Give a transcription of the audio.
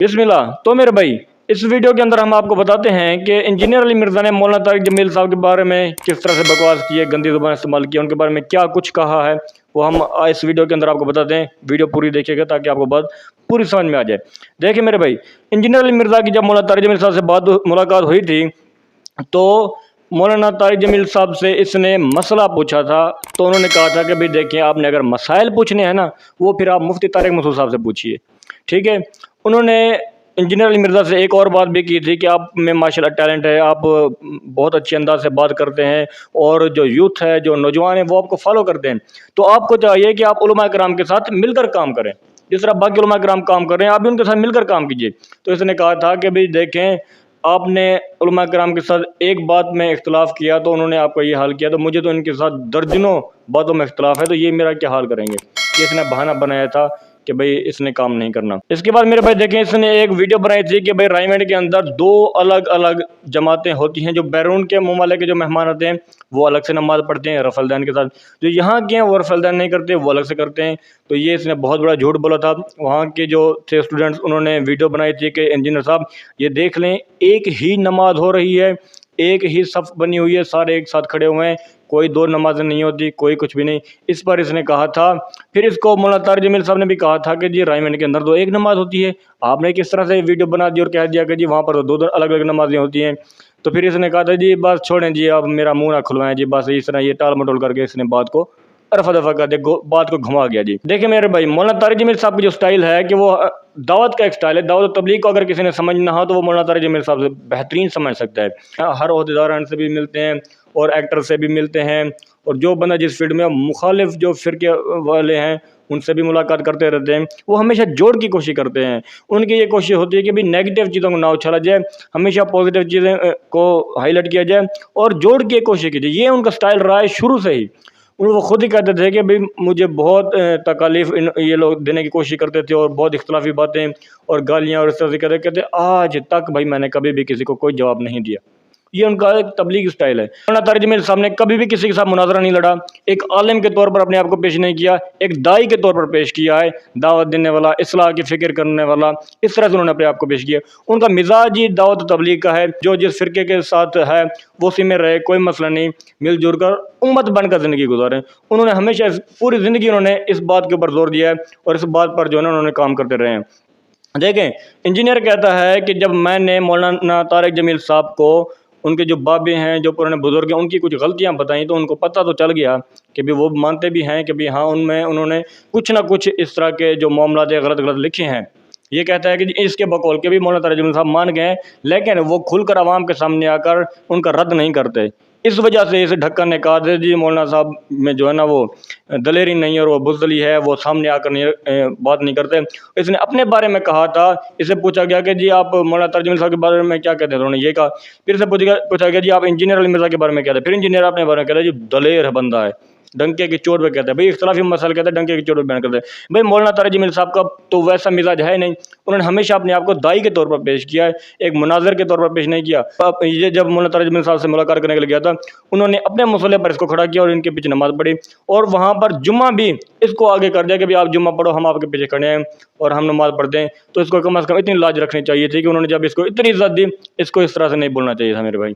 बिस्मिल्लाह। तो मेरे भाई, इस वीडियो के अंदर हम आपको बताते हैं कि इंजीनियर अली मिर्ज़ा ने मौलाना तारिक जमील साहब के बारे में किस तरह से बकवास की है, गंदी ज़ुबान इस्तेमाल की है, उनके बारे में क्या कुछ कहा है, वो हम इस वीडियो के अंदर आपको बताते हैं। वीडियो पूरी देखिएगा ताकि आपको बात पूरी समझ में आ जाए। देखिए मेरे भाई, इंजीनियर अली मिर्ज़ा की जब मौलाना तारिक जमील साहब से मुलाकात हुई थी, तो मौलाना तारिक जमील साहब से इसने मसला पूछा था। तो उन्होंने कहा था कि भाई देखिए, आपने अगर मसाइल पूछने हैं ना, वो फिर आप मुफ्ती तारिक मसूद साहब से पूछिए, ठीक है। उन्होंने इंजीनियर अली मिर्ज़ा से एक और बात भी की थी कि आप में माशाल्लाह टैलेंट है, आप बहुत अच्छे अंदाज से बात करते हैं और जो यूथ है, जो नौजवान है, वो आपको फॉलो करते हैं। तो आपको चाहिए कि आप उलमा कराम के साथ मिलकर काम करें, जिस तरह बाकी उलमा कराम काम कर रहे हैं, आप भी उनके साथ मिलकर काम कीजिए। तो इसने कहा था कि भाई देखें, आपने उलमा कराम के साथ एक बात में इख्तलाफ किया तो उन्होंने आपका ये हाल किया, तो मुझे तो इनके साथ दर्जनों बातों में इख्तलाफ है, तो ये मेरा क्या हाल करेंगे। ये इसने बहाना बनाया था कि भाई इसने काम नहीं करना। इसके बाद मेरे भाई देखें, इसने एक वीडियो बनाई थी कि भाई रायमंड के अंदर दो अलग अलग जमातें होती हैं। जो बैरून के ममालिक के जो मेहमान आते हैं वो अलग से नमाज पढ़ते हैं रफलदैन के साथ, जो यहाँ के हैं वो रफलदैन नहीं करते, वो अलग से करते हैं। तो ये इसने बहुत बड़ा झूठ बोला था। वहाँ के जो थे स्टूडेंट्स, उन्होंने वीडियो बनाई थी कि इंजीनियर साहब ये देख लें, एक ही नमाज हो रही है, एक ही सफ़ बनी हुई है, सारे एक साथ खड़े हुए हैं, कोई दो नमाजें नहीं होती, कोई कुछ भी नहीं। इस पर इसने कहा था। फिर इसको मौलाना तारिक जमील साहब ने भी कहा था कि जी रायमंड के अंदर तो एक नमाज होती है, आपने किस तरह से वीडियो बना दी और कह दिया कि जी वहाँ पर तो दो दो अलग अलग नमाजें होती हैं। तो फिर इसने कहा था जी बस छोड़ें जी, आप मेरा मुंह ना खुलवाएं जी, बस इस तरह ये टाल मटोल करके इसने बात को रफा दफा कर दिया, बात को घुमा गया जी। देखिए मेरे भाई, मौलाना तारिक जमील साहब की जो स्टाइल है कि वो दावत का एक स्टाइल है। दावत तबलीग को अगर किसी ने समझना हो तो वो मौलाना तारिक जमील साहब से बेहतरीन समझ सकता है। हर ओहदेदार से भी मिलते हैं और एक्टर से भी मिलते हैं, और जो बंदा जिस फील्ड में मुखालिफ जो फिरके वाले हैं उनसे भी मुलाकात करते रहते हैं। वो हमेशा जोड़ की कोशिश करते हैं। उनकी ये कोशिश होती है कि भी नेगेटिव चीज़ों को ना उछाला जाए, हमेशा पॉजिटिव चीज़ें को हाईलाइट किया जाए और जोड़ की कोशिश की जाए। ये उनका स्टाइल रहा है शुरू से ही। वो खुद ही कहते थे कि भाई मुझे बहुत तकालीफ ये लोग देने की कोशिश करते थे और बहुत इख्तलाफी बातें और गालियाँ और इस तरह से कहते आज तक भाई मैंने कभी भी किसी को कोई जवाब नहीं दिया। ये उनका एक तबलीग स्टाइल है। मौलाना तारिक जमील साहब ने कभी भी किसी के साथ मुनाजरा नहीं लड़ा, एक आलिम के तौर पर अपने आप को पेश नहीं किया, एक दाई के तौर पर पेश किया है, दावत देने वाला, इस्लाह की फ़िक्र करने वाला, इस तरह से उन्होंने अपने आप को पेश किया। उनका मिजाज ही दावत तबलीग का है, जो जिस फ़िरके के साथ है वो उसी में रहे, कोई मसला नहीं, मिलजुल कर उम्मत बनकर ज़िंदगी गुजारें। उन्होंने हमेशा पूरी ज़िंदगी उन्होंने इस बात के ऊपर जोर दिया है और इस बात पर जो है ना उन्होंने काम करते रहे हैं। देखें, इंजीनियर कहता है कि जब मैंने मौलाना तारिक जमील साहब को उनके जो बाबे हैं, जो पुराने बुजुर्ग हैं, उनकी कुछ गलतियां बताई तो उनको पता तो चल गया कि भी वो मानते भी हैं कि भी हाँ उनमें उन्होंने कुछ ना कुछ इस तरह के जो मामला गलत गलत लिखे हैं। ये कहता है कि इसके बकौल के भी मौलाना तारिक जमील साहब मान गए, लेकिन वो खुलकर आवाम के सामने आकर उनका रद्द नहीं करते। इस वजह से इस ढक्कन ने कहा था जी मौलाना साहब में जो है ना वो दलेरी नहीं है और वो बुज़दली है, वो सामने आकर नहीं बात नहीं करते। इसने अपने बारे में कहा था, इससे पूछा गया कि जी आप मौलाना तारिक जमील साहब के बारे में क्या कहते हैं, उन्होंने ये कहा। फिर से पूछा गया जी आप इंजीनियर अली मिर्ज़ा के बारे में कहते हैं, फिर इंजीनियर अपने बारे में कहता है जी दलेर बंदा है, डंके की चोट पे कहते हैं। भाई इख्तलाफी मसल कहते हैं, डंके की चोट पे बयान करते हैं। भाई मौलाना तारिक जमील साहब का तो वैसा मिजाज है नहीं, उन्होंने हमेशा अपने आप को दाई के तौर पर पेश किया है, एक मुनाजर के तौर पर पेश नहीं किया। ये जब मौलाना तारिक जमील साहब से मुलाकात करने के लिए गया था, उन्होंने अपने मसले पर इसको खड़ा किया और इनके पीछे नमाज पढ़ी, और वहाँ पर जुम्मा भी इसको आगे कर दिया कि भाई आप जुम्मा पढ़ो, हम आपके पीछे खड़े हैं और हम नमाज पढ़ते हैं। तो इसको कम अज़ कम इतनी लाज रखनी चाहिए थी कि उन्होंने जब इसको इतनी इज्जत दी, इसको इस तरह से नहीं बोलना चाहिए था मेरे भाई।